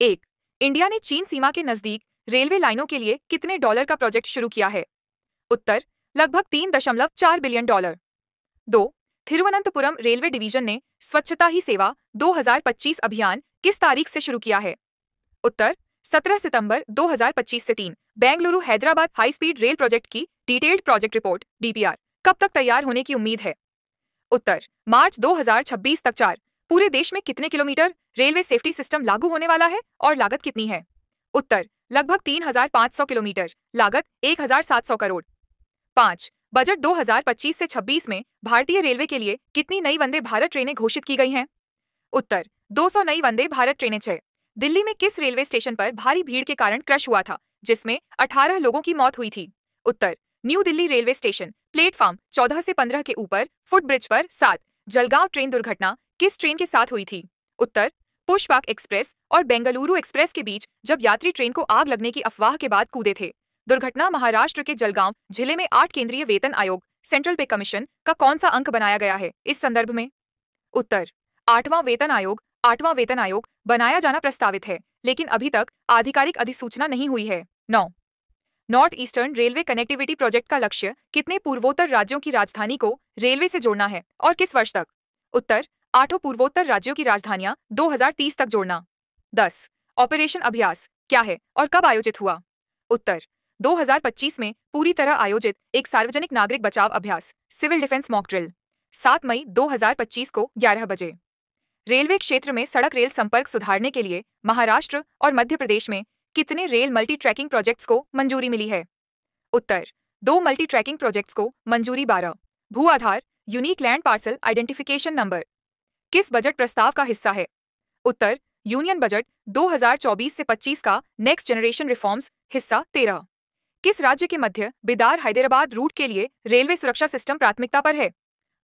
एक, इंडिया ने चीन सीमा के नजदीक रेलवे लाइनों के लिए कितने डॉलर का प्रोजेक्ट शुरू किया है? उत्तर, लगभग 3.4 billion dollar. 2. Thiruvananthapuram railway division ने स्वच्छता ही सेवा 2025 अभियान किस तारीख से शुरू किया है? उत्तर, 17 सितंबर 2025 से। 3. Bengaluru Hyderabad high speed rail project की डिटेल्ड प्रोजेक्ट रिपोर्ट डीपीआर कब तक तैयार होने की उम्मीद है? उत्तर, मार्च 2026 तक। 4. पूरे देश में कितने किलोमीटर रेलवे सेफ्टी सिस्टम लागू होने वाला है और लागत कितनी है? उत्तर, लगभग 3,500 किलोमीटर, लागत 1,700 करोड़। 5. बजट 2025 से 26 में भारतीय रेलवे के लिए कितनी नई वंदे भारत ट्रेनें घोषित की गई हैं? उत्तर, 200 नई वंदे भारत ट्रेनें। 6. दिल्ली में किस रेलवे स्टेशन पर भारी भीड़ के कारण क्रश हुआ था जिसमें 18 लोगों की मौत हुई थी? उत्तर, New Delhi railway station, platform 14 से 15 के ऊपर फुटब्रिज पर। 7. जलगांव ट्रेन दुर्घटना किस ट्रेन के साथ हुई थी? उत्तर, पुष्पक एक्सप्रेस और बेंगलुरु एक्सप्रेस के बीच जब यात्री ट्रेन को आग लगने की अफवाह के बाद कूदे थे। दुर्घटना महाराष्ट्र के जलगांव जिले में 8 केंद्रीय वेतन आयोग सेंट्रल पे कमीशन का कौन सा अंक बनाया गया है इस संदर्भ में? उत्तर, 8वां वेतन आयोग। 8वां वेतन आयोग बनाया जाना प्रस्तावित है लेकिन अभी तक आधिकारिक अधिसूचना नहीं हुई है। 9. North eastern railway connectivity project का लक्ष्य कितने पूर्वोत्तर राज्यों की राजधानी को रेलवे से जोड़ना है और किस वर्ष तक? उत्तर, 8 पूर्वोत्तर राज्यों की राजधानियां 2030 तक जोड़ना। 10. ऑपरेशन अभ्यास क्या है और कब आयोजित हुआ? उत्तर, 2025 में पूरी तरह आयोजित एक सार्वजनिक नागरिक बचाव अभ्यास सिविल डिफेंस मॉक ड्रिल 7 मई 2025 को 11 बजे। रेलवे क्षेत्र में सड़क रेल संपर्क सुधारने के लिए महाराष्ट्र और मध्य प्रदेश में कितने रेल मल्टी ट्रैकिंग प्रोजेक्ट्स को मंजूरी मिली है? उत्तर, 2 मल्टी ट्रैकिंग प्रोजेक्ट्स को मंजूरी। 12. Bhu Aadhaar unique land parcel identification number किस बजट प्रस्ताव का हिस्सा है? उत्तर, यूनियन बजट 2024 से 25 का नेक्स्ट जनरेशन रिफॉर्म्स हिस्सा। 13. किस राज्य के मध्य बिदार हैदराबाद रूट के लिए रेलवे सुरक्षा सिस्टम प्राथमिकता पर है?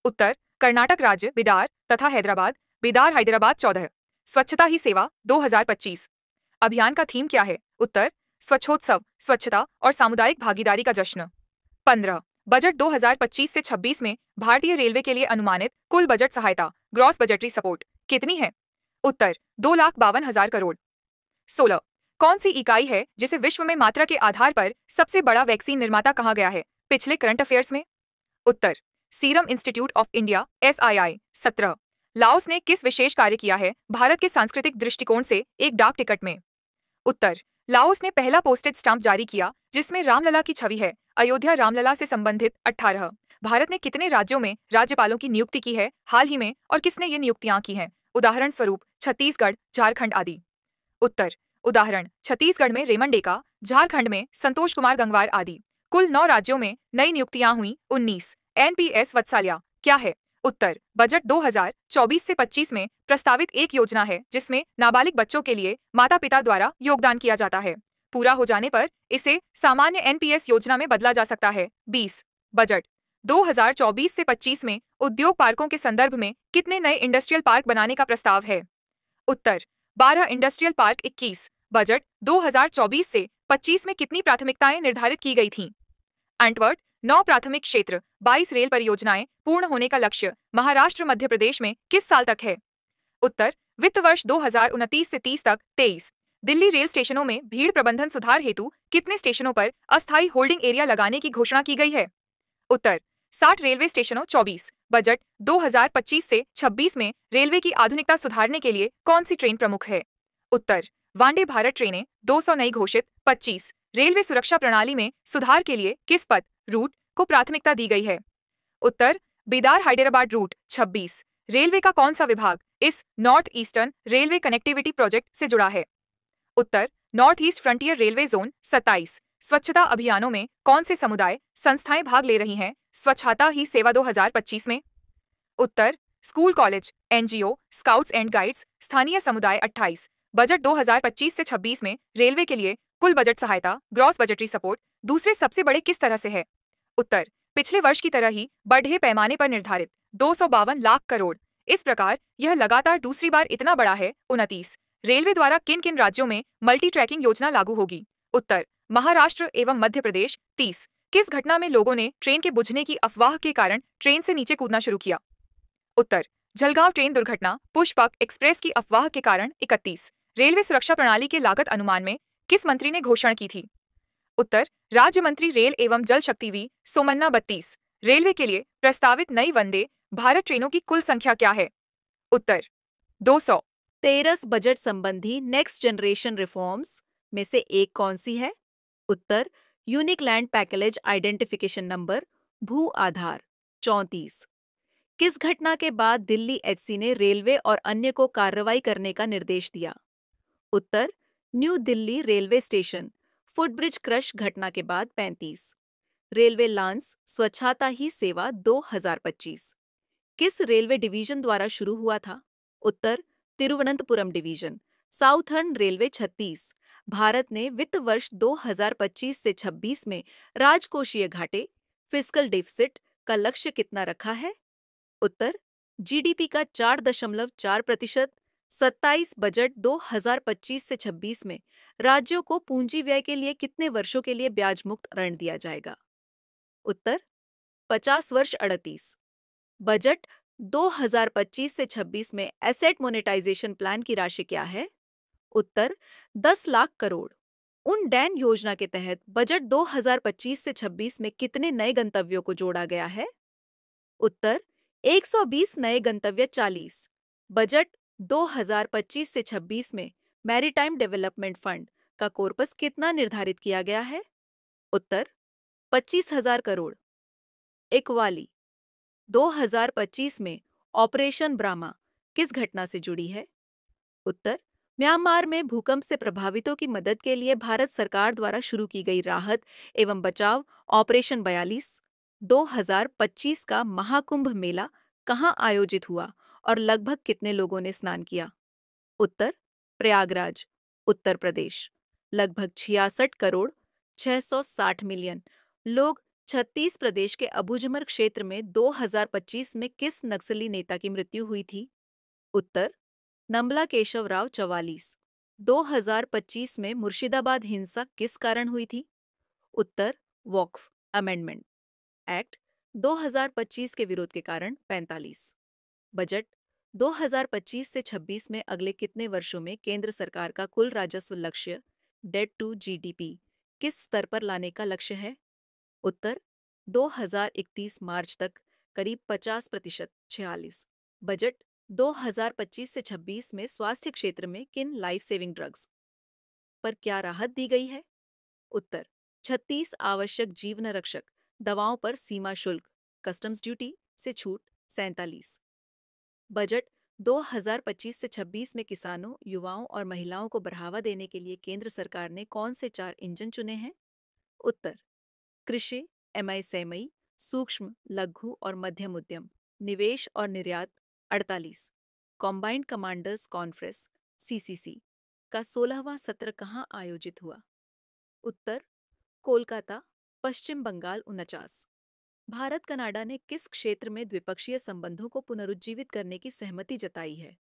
उत्तर, कर्नाटक राज्य बिदार तथा हैदराबाद बिदार हैदराबाद। 14. स्वच्छता ही सेवा 2025 अभियान का थीम क्या है? उत्तर, स्वच्छोत्सव, स्वच्छता और सामुदायिक भागीदारी का जश्न। 15. बजट 2025 से 26 में भारतीय रेलवे के लिए अनुमानित कुल बजट सहायता ग्रॉस बजटरी सपोर्ट कितनी है? उत्तर, 2,52,000 करोड़। 16. कौन सी इकाई है जिसे विश्व में मात्रा के आधार पर सबसे बड़ा वैक्सीन निर्माता कहा गया है पिछले करंट अफेयर्स में? उत्तर, Serum Institute of India SII। 17. Laos ने किस विशेष कार्य किया है भारत के सांस्कृतिक दृष्टिकोण से एक डाक टिकट में? उत्तर, लाओस ने पहला पोस्टेड स्टाम्प जारी किया जिसमें रामलला की छवि है। अयोध्या रामलला से संबंधित। 18. भारत ने कितने राज्यों में राज्यपालों की नियुक्ति की है हाल ही में और किसने ये नियुक्तियां की हैं? उदाहरण स्वरूप छत्तीसगढ़, झारखंड आदि। उत्तर, उदाहरण छत्तीसगढ़ में रेमन डेका, झारखंड में संतोष कुमार गंगवार आदि। कुल 9 राज्यों में नई नियुक्तियां हुई। 19. NPS वत्सल्य क्या है? उत्तर, बजट 2024 से 25 में प्रस्तावित एक योजना है जिसमें नाबालिग बच्चों के लिए माता पिता द्वारा योगदान किया जाता है। पूरा हो जाने पर इसे सामान्य NPS योजना में बदला जा सकता है। 20. बजट 2024 से 25 में उद्योग पार्कों के संदर्भ में कितने नए इंडस्ट्रियल पार्क बनाने का प्रस्ताव है? उत्तर, 12 इंडस्ट्रियल पार्क। 21. बजट 2024 से 25 में कितनी प्राथमिकताएं निर्धारित की गई थीं? एंटवर्ट 9 प्राथमिक क्षेत्र 22 रेल परियोजनाएं पूर्ण होने का लक्ष्य महाराष्ट्र मध्य प्रदेश में किस साल तक है? उत्तर, वित्त वर्ष 2029 से 30 तक। 23. दिल्ली रेल स्टेशनों में भीड़ प्रबंधन सुधार हेतु कितने स्टेशनों पर अस्थायी होल्डिंग एरिया लगाने की घोषणा की गई है? उत्तर, 60 रेलवे स्टेशनों। 24. बजट 2025 से 26 में रेलवे की आधुनिकता सुधारने के लिए कौन सी ट्रेन प्रमुख है? उत्तर, वंदे भारत ट्रेनें 200 नई घोषित। 25. रेलवे सुरक्षा प्रणाली में सुधार के लिए किस पथ रूट को प्राथमिकता दी गई है? उत्तर, बिदार हैदराबाद रूट। 26. रेलवे का कौन सा विभाग इस north eastern railway connectivity project से जुड़ा है? उत्तर, north east frontier railway zone. 27. स्वच्छता अभियानों में कौन से समुदाय संस्थाएं भाग ले रही हैं स्वच्छता ही सेवा 2025 में? उत्तर, school college, NGO, scouts and guides, स्थानीय समुदाय। 28. बजट 2025 से 26 में रेलवे के लिए कुल बजट सहायता ग्रॉस बजटरी सपोर्ट दूसरे सबसे बड़े किस तरह से है? उत्तर, पिछले वर्ष की तरह ही बढ़े पैमाने पर निर्धारित 252 लाख करोड़। इस प्रकार यह लगातार दूसरी बार इतना बड़ा है। 29. रेलवे द्वारा किन किन राज्यों में मल्टी ट्रैकिंग योजना लागू होगी? उत्तर, महाराष्ट्र एवं मध्य प्रदेश। 30. किस घटना में लोगों ने ट्रेन के बुझने की अफवाह के कारण ट्रेन से नीचे कूदना शुरू किया? उत्तर, जलगांव ट्रेन दुर्घटना पुष्पक एक्सप्रेस की अफवाह के कारण। 31. रेलवे सुरक्षा प्रणाली के लागत अनुमान में किस मंत्री ने घोषणा की थी? उत्तर, राज्य मंत्री रेल एवं जल शक्ति वी सोमन्ना 32। रेलवे के लिए प्रस्तावित नई वंदे भारत ट्रेनों की कुल संख्या क्या है? उत्तर, 200। तेरस बजट संबंधी नेक्स्ट जनरेशन रिफॉर्म्स में से एक कौन सी है? उत्तर, unique land package identification number Bhu Aadhaar 34। किस घटना के बाद दिल्ली एचसी ने रेलवे और अन्य को कार्रवाई करने का निर्देश दिया? उत्तर, New Delhi railway station footbridge crush घटना के बाद 35। रेलवे लांस स्वच्छता ही सेवा 2025 किस रेलवे डिवीजन द्वारा शुरू हुआ था? उत्तर, Thiruvananthapuram division. Southern railway 36 Bharat ने वित्त वर्ष 2025 से 26 में राजकोषीय घाटे फिस्कल डेफिसिट का लक्ष्य कितना रखा है? उत्तर, जीडीपी का 4.4%। 27 बजट 2025 से 26 में राज्यों को पूंजी व्यय के लिए कितने वर्षों के लिए ब्याज मुक्त ऋण दिया जाएगा? उत्तर, 50 वर्ष 38। बजट 2025 से 26 में एसेट मोनेटाइजेशन प्लान की राशि क्या है? उत्तर, 10 लाख करोड़। उन योजना के तहत बजट 2025 से 26 में कितने नए गंतव्यों को जोड़ा गया है? उत्तर, 120 नए गंतव्य 40। बजट 2025 से 26 में मैरीटाइम डेवलपमेंट फंड का कॉर्पस कितना निर्धारित किया गया है? उत्तर, 25,000 करोड़। इकवाली 2025 में ऑपरेशन ब्राह्मा किस घटना से जुड़ी है? उत्तर, म्यांमार में भूकंप से प्रभावितों की मदद के लिए भारत सरकार द्वारा शुरू की गई राहत एवं बचाव ऑपरेशन 42। 2025 का महाकुंभ मेला कहाँ आयोजित हुआ और लगभग कितने लोगों ने स्नान किया? उत्तर, प्रयागराज, उत्तर प्रदेश। लगभग 66 करोड़ 660 मिलियन लोग छत्तीस प्रदेश के अबुझमर क्षेत्र में 2025 में किस नक्सली नेता की मृत्यु हुई थी? उत्तर, नमला केशवराव 44। 2025 में मुर्शिदाबाद हिंसा किस कारण हुई थी? उत्तर, वक्फ अमेंडमेंट एक्ट 2025 के विरोध के कारण 45। बजट 2025 से 26 में अगले कितने वर्षों में केंद्र सरकार का कुल राजस्व लक्ष्य डेट टू जीडीपी किस स्तर पर लाने का लक्ष्य है? उत्तर, 2031 मार्च तक करीब 50%। 46। बजट 2025 से 26 में स्वास्थ्य क्षेत्र में किन लाइफ सेविंग ड्रग्स पर क्या राहत दी गई है? उत्तर, 36 आवश्यक जीवन रक्षक दवाओं पर सीमा शुल्क कस्टम्स ड्यूटी से छूट 47। बजट 2025 से 26 में किसानों, युवाओं और महिलाओं को बढ़ावा देने के लिए केंद्र सरकार ने कौन से 4 इंजन चुने हैं? उत्तर, कृषि, एमएसएमई, सूक्ष्म, लघु और मध्यम उद्यम, निवेश और निर्यात 48। कॉम्बाइंड कमांडर्स कॉन्फ्रेंस सीसीसी का 16वां सत्र कहाँ आयोजित हुआ? उत्तर, कोलकाता, पश्चिम बंगाल 49। भारत कनाडा ने किस क्षेत्र में द्विपक्षीय संबंधों को पुनरुज्जीवित करने की सहमति जताई है?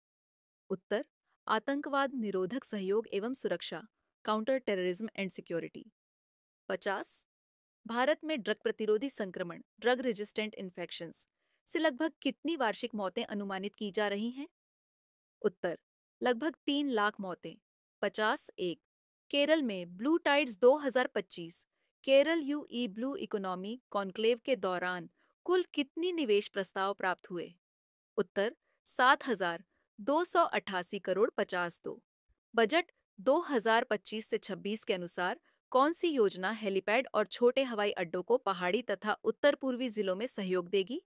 उत्तर, आतंकवाद निरोधक सहयोग एवं सुरक्षा counter terrorism and security. 50। Bharat में ड्रग प्रतिरोधी संक्रमण ड्रग रेजिस्टेंट इन्फेक्शंस से लगभग कितनी वार्षिक मौतें अनुमानित की जा रही हैं? उत्तर, लगभग 3 लाख मौतें। 50 एक। केरल में ब्लू टाइड्स 2025 केरल यूई ब्लू इकोनॉमी कॉन्क्लेव के दौरान कुल कितनी निवेश प्रस्ताव प्राप्त हुए? उत्तर, 7,288 करोड़ 52। बजट 2025 से 26 के अनुसार कौन सी योजना हेलीपैड और छोटे हवाई अड्डों को पहाड़ी तथा उत्तर पूर्वी जिलों में सहयोग देगी?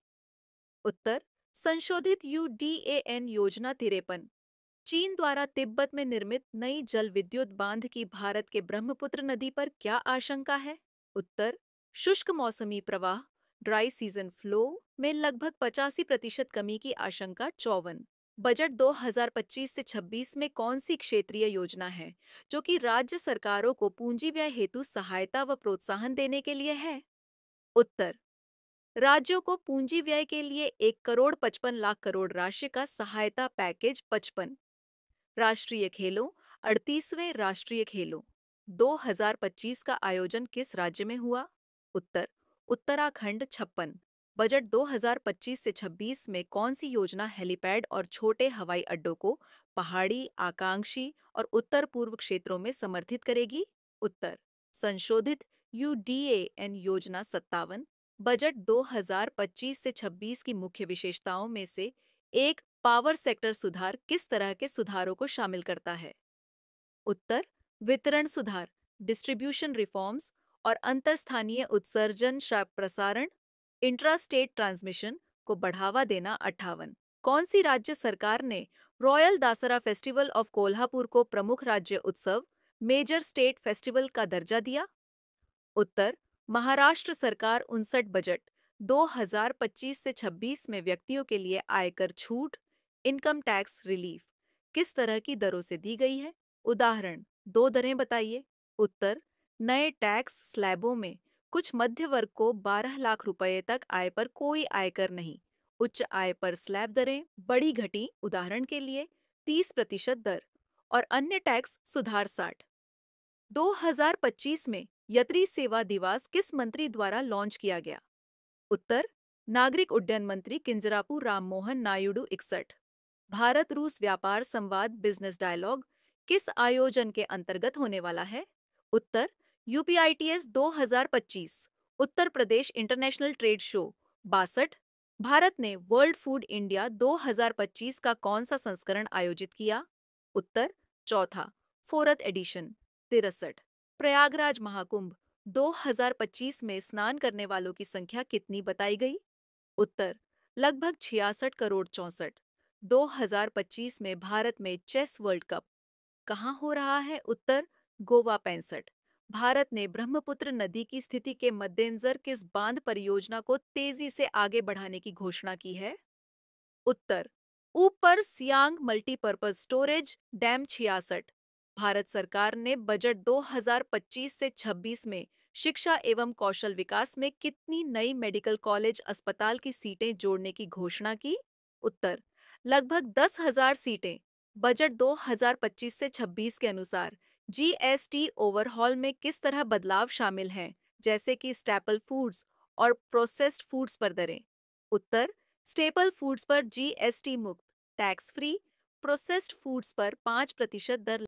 उत्तर, संशोधित यूडीएएन योजना 53। चीन द्वारा तिब्बत में निर्मित नई जल विद्युत बांध की भारत के ब्रह्मपुत्र नदी पर क्या आशंका है? उत्तर, शुष्क मौसमी प्रवाह ड्राई सीजन फ्लो में लगभग 85% कमी की आशंका 54। बजट 2025 से 26 में कौन सी क्षेत्रीय योजना है जो कि राज्य सरकारों को पूंजी व्यय हेतु सहायता व प्रोत्साहन देने के लिए है? उत्तर, राज्यों को पूंजी व्यय के लिए 1,55 लाख करोड़ राशि का सहायता पैकेज 55। राष्ट्रीय खेलों 38वें राष्ट्रीय खेलों 2025 का आयोजन किस राज्य में हुआ? उत्तर, उत्तराखंड 56। बजट 2025 से 26 में कौन सी योजना हेलीपैड और छोटे हवाई अड्डों को पहाड़ी, आकांक्षी और उत्तर पूर्व क्षेत्रों में समर्थित करेगी? उत्तर, संशोधित UDAN योजना 57 बजट 2025 से 26 की मुख्य विशेषताओं में से एक पावर सेक्टर सुधार किस तरह के सुधारों को शामिल करता है? उत्तर, वितरण सुधार, डिस्ट्रीब्यूशन रिफॉर्म्स और अंतरस्थानीय उत्सर्जन प्रसारण, इंट्रास्टेट ट्रांसमिशन को बढ़ावा देना 58। कौन सी राज्य सरकार ने रॉयल दासरा फेस्टिवल ऑफ कोल्हापुर को प्रमुख राज्य उत्सव, मेजर स्टेट फेस्टिवल का दर्जा दिया? उत्तर, महाराष्ट्र सरकार 59 बजट 2025 से 26 में व्यक्तियों के लिए आयकर छूट, इनकम टैक्स रिलीफ किस तरह की दरों से दी गई है? उदाहरण, दो दरें बताइए। उत्तर, नए टैक्स स्लैबों में कुछ मध्य वर्ग को 12 लाख रुपए तक आय पर कोई आयकर नहीं। उच्च आय पर स्लैब दरें बड़ी घटी, उदाहरण के लिए 30% दर और अन्य टैक्स सुधार 60। 2025 में यात्री सेवा दिवस किस मंत्री द्वारा लॉन्च किया गया? उत्तर, नागरिक उड्डयन मंत्री किंजरापू राममोहन नायडू 61। भारत रूस व्यापार संवाद बिजनेस डायलॉग किस आयोजन के अंतर्गत होने वाला है? उत्तर, UPITS 2025। Uttar Pradesh international trade show 62। Bharat ने वर्ल्ड फूड इंडिया 2025 का कौन सा संस्करण आयोजित किया? उत्तर, चौथा, फोर्थ एडिशन 63। प्रयागराज महाकुंभ 2025 में स्नान करने वालों की संख्या कितनी बताई गई? उत्तर, लगभग 66 करोड़ 64। 2025 में भारत में चेस वर्ल्ड कप कहाँ हो रहा है? उत्तर, गोवा 65। भारत ने ब्रह्मपुत्र नदी की स्थिति के मद्देनजर किस बांध परियोजना को तेजी से आगे बढ़ाने की घोषणा की है? उत्तर, ऊपर Siang multipurpose storage dam 66। Bharat सरकार ने बजट 2025 से 26 में शिक्षा एवं कौशल विकास में कितनी नई मेडिकल कॉलेज अस्पताल की सीटें जोड़ने की घोषणा की? उत्तर, लगभग 10,000 सीटें। बजट 2025 से 26 के अनुसार GST ओवरहॉल में किस तरह बदलाव शामिल हैं, जैसे कि स्टेपल फूड्स और प्रोसेस्ड फूड्स पर दरें? उत्तर, स्टेपल फूड्स पर GST मुक्त, टैक्स फ्री, प्रोसेस्ड फूड्स पर 5% दर